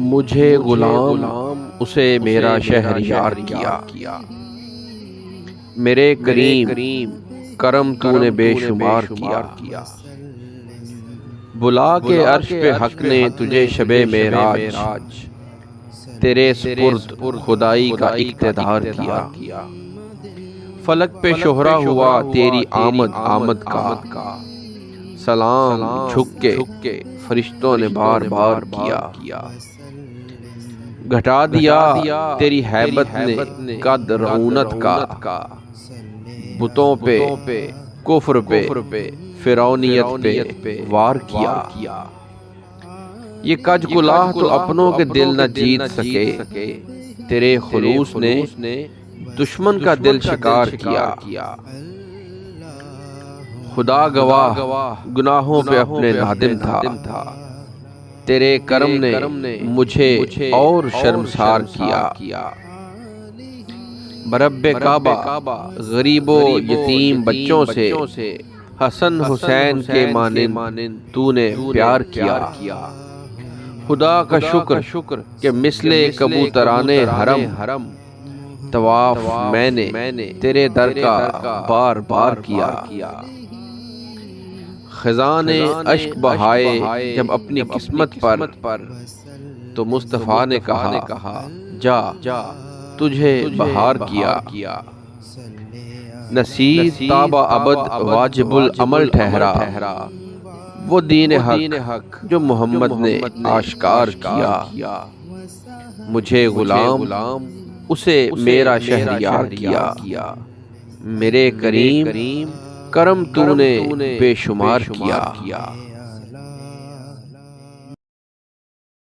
مجھے غلام اسے میرا شہریار کیا، میرے کریم کرم تو نے بے شمار کیا۔ بلا کے عرش پہ حق نے تجھے شب معراج، تیرے سپرد خدائی کا اقتدار کیا۔ فلک پہ شہرا ہوا تیری آمد کا، سلام جھک کے فرشتوں نے بار بار کیا۔ گھٹا دیا تیری ہیبت نے قد رعونت کا، بتوں پہ کفر پہ فرعونیت پہ وار کیا۔ یہ کج کلاہ تو اپنوں کے دل نہ جیت سکے، تیرے خلوص نے دشمن کا دل شکار کیا۔ خدا گواہ گناہوں پہ اپنے نادم تھا، تیرے کرم نے مجھے اور شرمسار کیا۔ برب کعبہ غریب و یتیم بچوں سے حسن حسین کے مانند تو نے پیار کیا۔ خدا کا شکر کہ مثل کبوتران حرم طواف میں نے تیرے در کا بار بار کیا۔ خزاں نے اشک بہائے جب اپنی قسمت پر، تو مصطفیٰ نے کہا جا تجھے بہار کیا۔ نصیب تابہ ابد واجب العمل ٹھہرا، وہ دین حق جو محمد نے آشکار کیا۔ مجھے غلام اسے میرا شہریار کیا، میرے کریم کرم تو نے بے شمار کیا۔